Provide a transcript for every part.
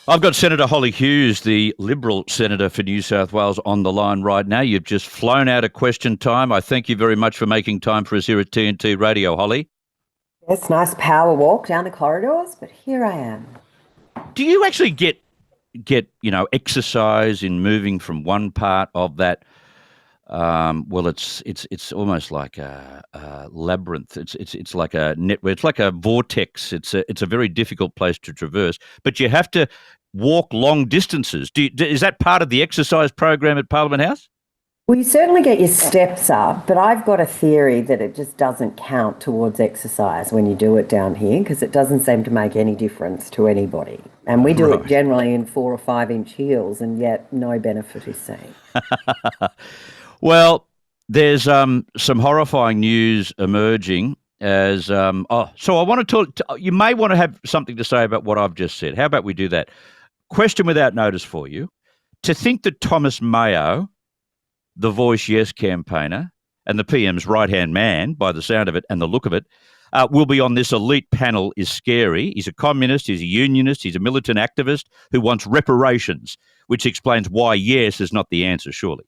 I've got Senator Hollie Hughes, the Liberal Senator for New South Wales, on the line right now. You've just flown out of question time. I thank you very much for making time for us here at TNT Radio, Hollie. Yes, nice power walk down the corridors, but here I am. Do you actually get exercise in moving from one part of that? Well, it's almost like a labyrinth. It's like a network. It's like a vortex. It's a very difficult place to traverse, but you have to walk long distances. Is that part of the exercise program at Parliament House? Well, you certainly get your steps up, but I've got a theory that it just doesn't count towards exercise when you do it down here because it doesn't seem to make any difference to anybody. And we do it Right. generally in 4 or 5 inch heels, and yet no benefit is seen. Well, there's some horrifying news emerging as so I want to talk. You may want to have something to say about what I've just said. How about we do that? Question without notice for you: to think that Thomas Mayo, the Voice Yes campaigner and the PM's right-hand man, by the sound of it and the look of it, will be on this elite panel is scary. He's a communist, he's a unionist, he's a militant activist who wants reparations, which explains why yes is not the answer, surely.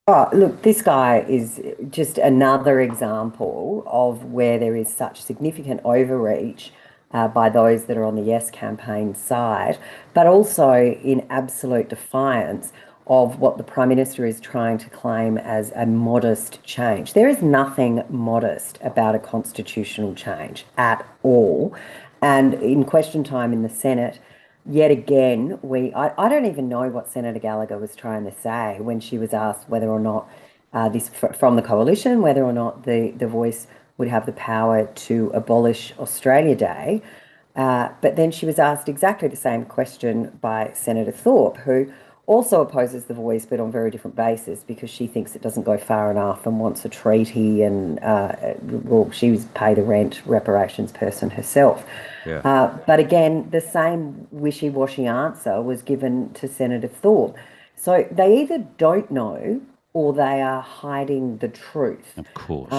Oh, look, this guy is just another example of where there is such significant overreach by those that are on the Yes campaign side, but also in absolute defiance of what the Prime Minister is trying to claim as a modest change. There is nothing modest about a constitutional change at all. And in question time in the Senate, yet again, I don't even know what Senator Gallagher was trying to say when she was asked whether or not from the coalition, whether or not the Voice would have the power to abolish Australia Day. But then she was asked exactly the same question by Senator Thorpe, who also opposes the Voice, but on very different basis because she thinks it doesn't go far enough and wants a treaty and, well, she was pay the rent reparations person herself. Yeah. But again, the same wishy-washy answer was given to Senator Thorpe. So they either don't know or they are hiding the truth. Of course.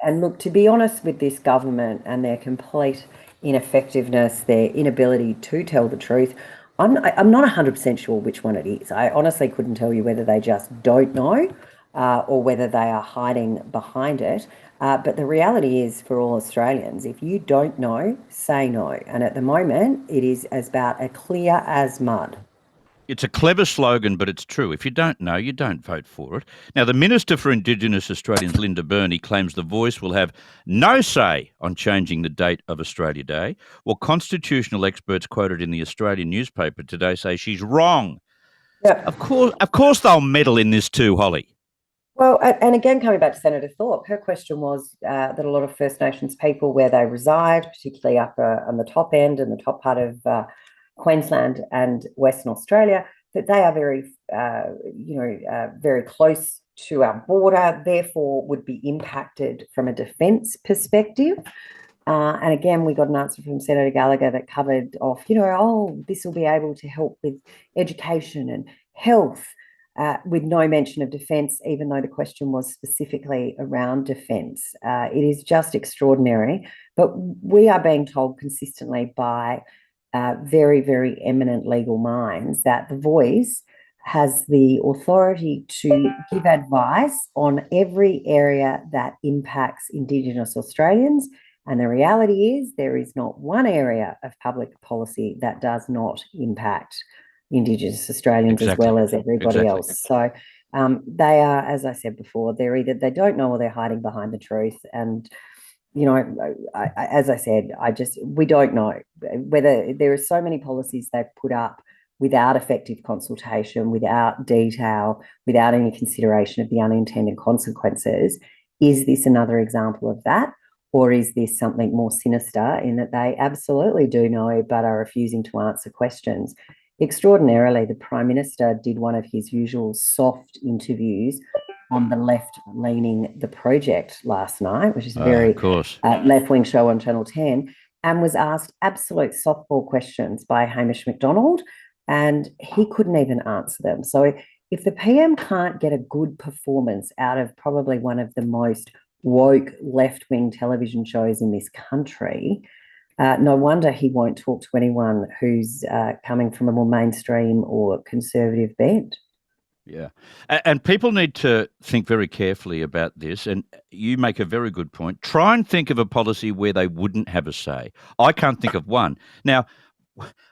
And look, to be honest with this government and their complete ineffectiveness, their inability to tell the truth, I'm not 100% sure which one it is. I honestly couldn't tell you whether they just don't know or whether they are hiding behind it. But the reality is for all Australians, if you don't know, say no. And at the moment, it is as about as clear as mud. It's a clever slogan, but it's true. If you don't know, you don't vote for it. Now, the Minister for Indigenous Australians, Linda Burney, claims the Voice will have no say on changing the date of Australia Day, while constitutional experts quoted in the Australian newspaper today say she's wrong. Yeah. Of course, they'll meddle in this too, Hollie. Well, and again, coming back to Senator Thorpe, her question was that a lot of First Nations people, where they reside, particularly up on the top end and the top part of Queensland and Western Australia, that they are very close to our border, therefore would be impacted from a defence perspective. And again, we got an answer from Senator Gallagher that covered off, this will be able to help with education and health, with no mention of defence, even though the question was specifically around defence. It is just extraordinary. But we are being told consistently by very, very eminent legal minds that the Voice has the authority to give advice on every area that impacts Indigenous Australians. And the reality is, there is not one area of public policy that does not impact Indigenous Australians as well Exactly. as everybody Exactly. else. So they are, as I said before, they're either they don't know or they're hiding behind the truth. And as I said, we don't know whether there are so many policies they've put up without effective consultation, without detail, without any consideration of the unintended consequences. Is this another example of that? Or is this something more sinister in that they absolutely do know but are refusing to answer questions? Extraordinarily, the Prime Minister did one of his usual soft interviews on the left leaning The Project last night, which is a Of very course. left wing show on Channel 10, and was asked absolute softball questions by Hamish McDonald, and he couldn't even answer them. So if the PM can't get a good performance out of probably one of the most woke left wing television shows in this country, No wonder he won't talk to anyone who's coming from a more mainstream or conservative bent. Yeah. And people need to think very carefully about this. And you make a very good point. Try and think of a policy where they wouldn't have a say. I can't think of one. Now,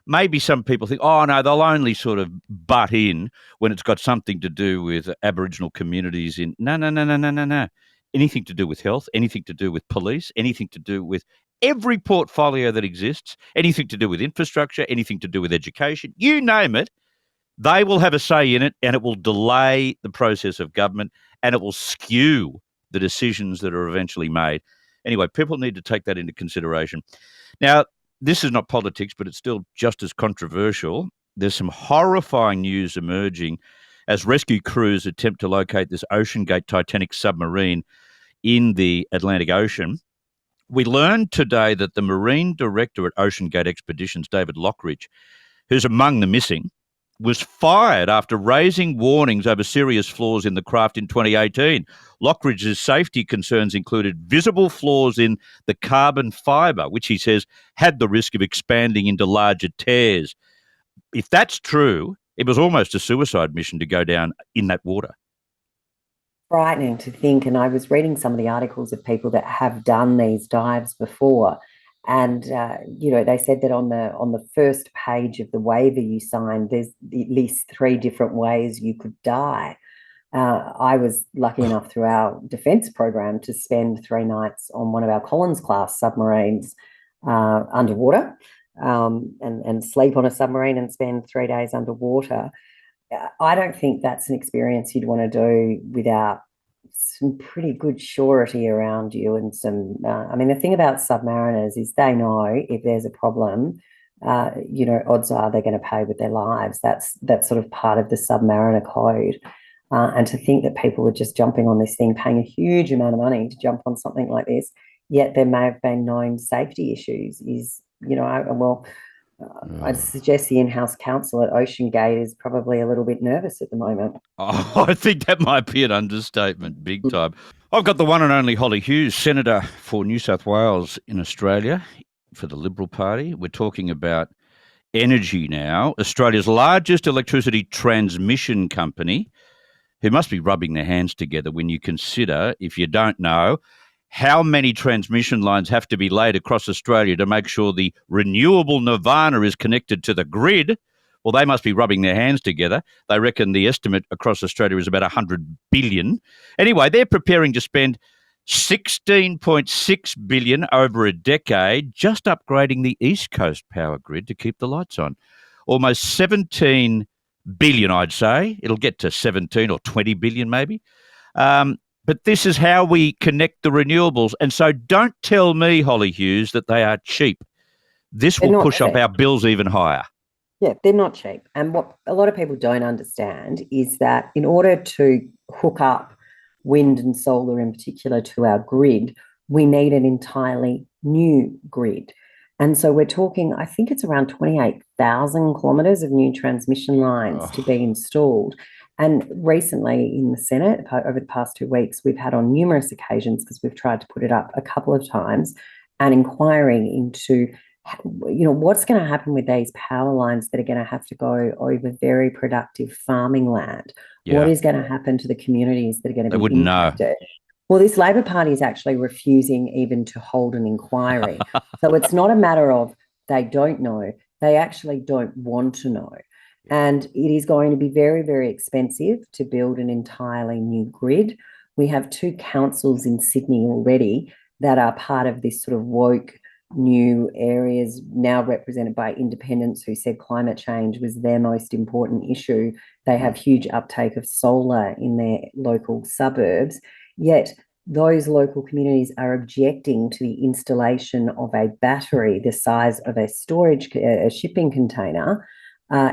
maybe some people think, oh, no, they'll only sort of butt in when it's got something to do with Aboriginal communities in. No, no, no, no, no, no, no. Anything to do with health, anything to do with police, anything to do with every portfolio that exists, anything to do with infrastructure, anything to do with education, you name it. They will have a say in it, and it will delay the process of government, and it will skew the decisions that are eventually made. Anyway, people need to take that into consideration. Now, this is not politics, but it's still just as controversial. There's some horrifying news emerging as rescue crews attempt to locate this OceanGate Titanic submarine in the Atlantic Ocean. We learned today that the Marine Director at OceanGate Expeditions, David Lockridge, who's among the missing, was fired after raising warnings over serious flaws in the craft in 2018. Lockridge's safety concerns included visible flaws in the carbon fibre, which he says had the risk of expanding into larger tears. If that's true, it was almost a suicide mission to go down in that water. Frightening to think. And I was reading some of the articles of people that have done these dives before. And they said that on the first page of the waiver you signed, there's at least three different ways you could die. I was lucky enough through our defence program to spend 3 nights on one of our Collins class submarines underwater, and sleep on a submarine and spend 3 days underwater. I don't think that's an experience you'd want to do without some pretty good surety around you and some. The thing about submariners is they know if there's a problem, odds are they're going to pay with their lives. That's sort of part of the submariner code. And to think that people were just jumping on this thing, paying a huge amount of money to jump on something like this, yet there may have been known safety issues is, I'd suggest the in-house counsel at OceanGate is probably a little bit nervous at the moment. Oh, I think that might be an understatement, big time. I've got the one and only Hollie Hughes, Senator for New South Wales in Australia for the Liberal Party. We're talking about energy now. Australia's largest electricity transmission company, who must be rubbing their hands together when you consider, if you don't know, how many transmission lines have to be laid across Australia to make sure the renewable nirvana is connected to the grid. Well, they must be rubbing their hands together. They reckon the estimate across Australia is about 100 billion. Anyway, they're preparing to spend 16.6 billion over a decade just upgrading the East Coast power grid to keep the lights on. Almost 17 billion, I'd say. It'll get to 17 or 20 billion maybe. But this is how we connect the renewables. And so don't tell me, Hollie Hughes, that they are cheap. This will push up our bills even higher. Yeah, they're not cheap. And what a lot of people don't understand is that in order to hook up wind and solar in particular to our grid, we need an entirely new grid. And so we're talking, I think it's around 28,000 kilometres of new transmission lines to be installed. And recently in the Senate, over the past 2 weeks, we've had on numerous occasions, because we've tried to put it up a couple of times, an inquiry into what's going to happen with these power lines that are going to have to go over very productive farming land. Yeah. What is going to happen to the communities that are going to be impacted? Know. Well, this Labor Party is actually refusing even to hold an inquiry. So it's not a matter of they don't know, they actually don't want to know. And it is going to be very, very expensive to build an entirely new grid. We have 2 councils in Sydney already that are part of this sort of woke new areas, now represented by independents who said climate change was their most important issue. They have huge uptake of solar in their local suburbs, yet those local communities are objecting to the installation of a battery the size of a shipping container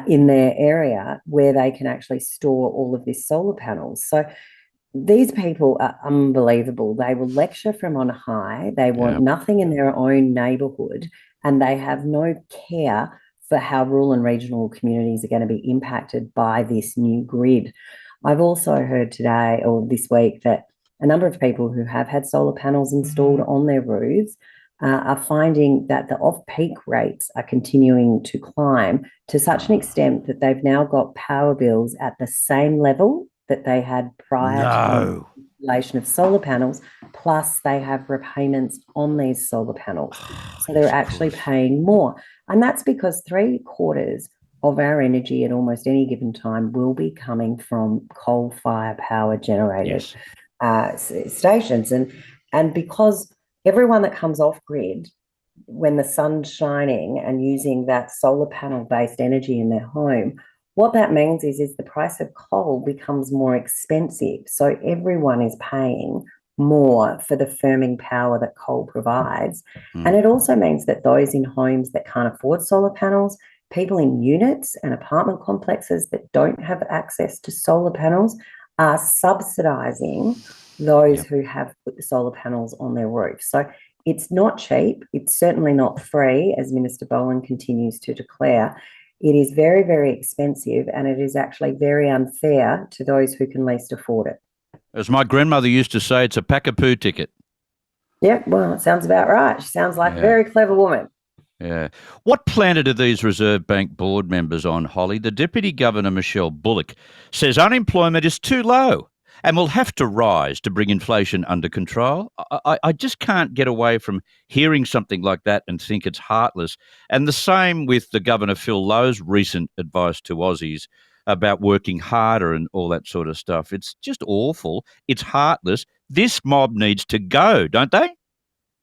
in their area where they can actually store all of these solar panels. So these people are unbelievable. They will lecture from on high. They want nothing in their own neighbourhood, and they have no care for how rural and regional communities are going to be impacted by this new grid. I've also heard today or this week that a number of people who have had solar panels installed on their roofs are finding that the off-peak rates are continuing to climb to such an extent that they've now got power bills at the same level that they had prior to the No. installation of solar panels, plus they have repayments on these solar panels. So they're actually Course. paying more. And that's because 3/4 of our energy at almost any given time will be coming from coal-fired power generated Yes. stations. And because everyone that comes off grid when the sun's shining and using that solar panel based energy in their home, what that means is the price of coal becomes more expensive. So everyone is paying more for the firming power that coal provides. And it also means that those in homes that can't afford solar panels, people in units and apartment complexes that don't have access to solar panels, are subsidising those who have put the solar panels on their roof. So it's not cheap. It's certainly not free, as Minister Boland continues to declare. It is very, very expensive, and it is actually very unfair to those who can least afford it. As my grandmother used to say, it's a pack-a-poo ticket. Yep, well, it sounds about right. She sounds like a very clever woman. Yeah. What planet are these Reserve Bank board members on, Hollie? The Deputy Governor, Michelle Bullock, says unemployment is too low and will have to rise to bring inflation under control. I just can't get away from hearing something like that and think it's heartless. And the same with the Governor, Phil Lowe's recent advice to Aussies about working harder and all that sort of stuff. It's just awful. It's heartless. This mob needs to go, don't they?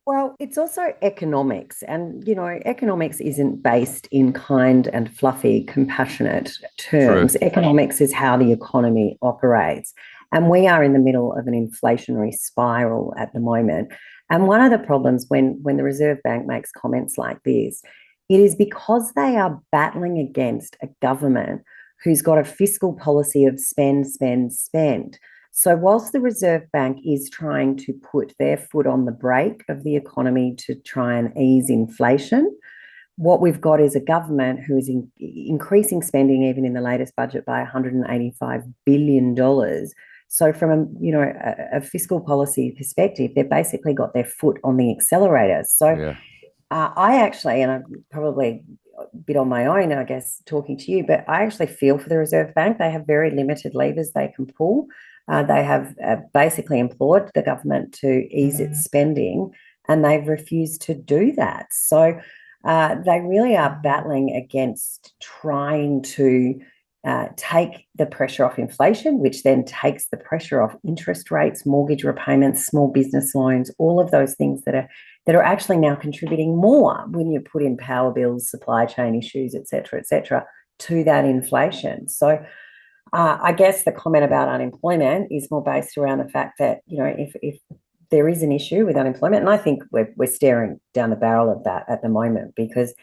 Well, it's also economics. And, economics isn't based in kind and fluffy, compassionate True. terms. Economics is how the economy operates. And we are in the middle of an inflationary spiral at the moment. And one of the problems when the Reserve Bank makes comments like this, it is because they are battling against a government who's got a fiscal policy of spend, spend, spend. So, whilst the Reserve Bank is trying to put their foot on the brake of the economy to try and ease inflation, what we've got is a government who is increasing spending even in the latest budget by $185 billion. So, from a fiscal policy perspective, they've basically got their foot on the accelerator. So, Yeah. I actually, and I'm probably a bit on my own, I guess, talking to you, but I actually feel for the Reserve Bank. They have very limited levers they can pull. They have basically implored the government to ease its spending, and they've refused to do that. So they really are battling against trying to take the pressure off inflation, which then takes the pressure off interest rates, mortgage repayments, small business loans, all of those things that are actually now contributing more when you put in power bills, supply chain issues, et cetera, to that inflation. So I guess the comment about unemployment is more based around the fact that, if there is an issue with unemployment, and I think we're staring down the barrel of that at the moment, because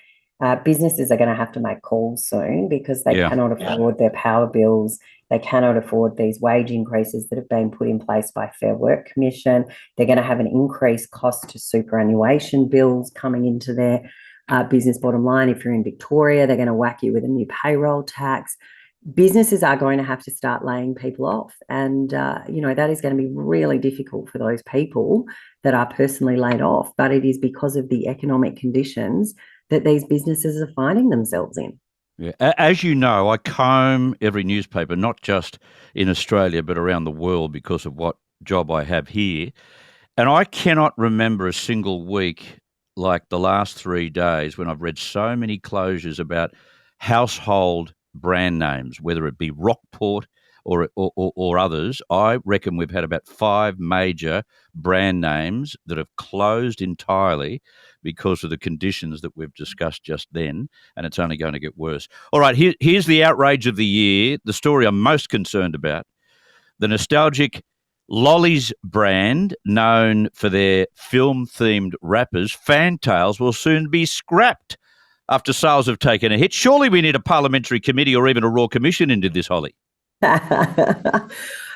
businesses are going to have to make calls soon because they cannot afford their power bills. They cannot afford these wage increases that have been put in place by Fair Work Commission. They're going to have an increased cost to superannuation bills coming into their business bottom line. If you're in Victoria, they're going to whack you with a new payroll tax. Businesses are going to have to start laying people off. And, that is going to be really difficult for those people that are personally laid off. But it is because of the economic conditions that these businesses are finding themselves in. Yeah. As you know, I comb every newspaper, not just in Australia, but around the world because of what job I have here. And I cannot remember a single week like the last 3 days when I've read so many closures about household brand names, whether it be Rockport or others. I reckon we've had about 5 major brand names that have closed entirely because of the conditions that we've discussed just then, and it's only going to get worse. All right, here's the outrage of the year, the story I'm most concerned about. The nostalgic Lollies brand, known for their film-themed wrappers, Fantails, will soon be scrapped after sales have taken a hit. Surely we need a parliamentary committee or even a Royal Commission into this, Hollie.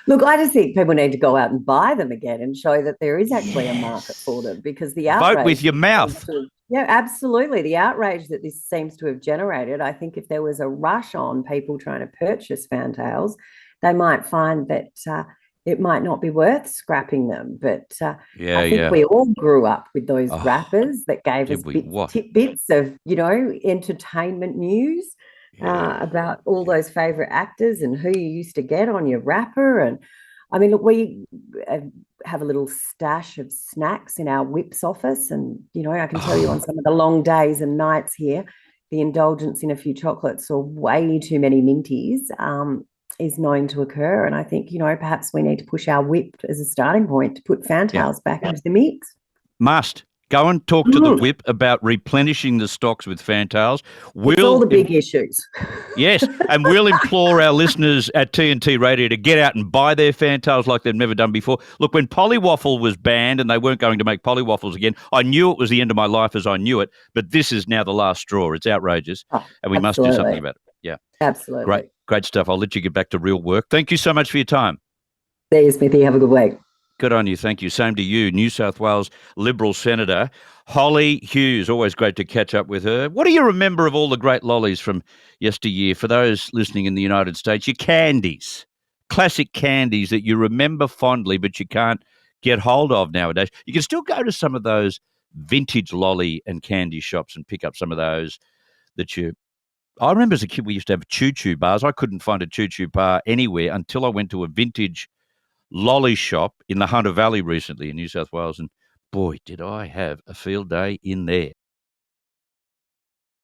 Look, I just think people need to go out and buy them again and show that there is actually a market for them, because the outrage... Vote with your mouth. Yeah, absolutely. The outrage that this seems to have generated, I think if there was a rush on people trying to purchase Fantails, they might find that it might not be worth scrapping them. But I Yeah, think yeah. we all grew up with those Oh, wrappers that gave us did we? What? tidbits of, entertainment news Yeah, about all yeah. those favourite actors and who you used to get on your wrapper. And I mean, look, we uh, have a little stash of snacks in our whips office. And, I can tell you on Oh, some of the long days and nights here, the indulgence in a few chocolates or way too many minties is known to occur. And I think, perhaps we need to push our whip as a starting point to put yeah. fantails back into the mix. Must go and talk to the Mm. whip about replenishing the stocks with fantails. It's all We'll the big issues. Yes, and we'll implore our listeners at TNT Radio to get out and buy their fantails like they've never done before. Look, when Polywaffle was banned and they weren't going to make Polywaffles again, I knew it was the end of my life as I knew it, but this is now the last straw. It's outrageous, Oh, and we must do something absolutely. about it. Yeah, great, Absolutely. great stuff. I'll let you get back to real work. Thank you so much for your time. There you, Smithy. Have a good week. Good on you. Thank you. Same to you, New South Wales Liberal Senator Hollie Hughes. Always great to catch up with her. What do you remember of all the great lollies from yesteryear? For those listening in the United States, your candies, classic candies that you remember fondly, but you can't get hold of nowadays. You can still go to some of those vintage lolly and candy shops and pick up some of those that you. I remember as a kid we used to have choo-choo bars. I couldn't find a choo-choo bar anywhere until I went to a vintage lolly shop in the Hunter Valley recently in New South Wales, and boy, did I have a field day in there.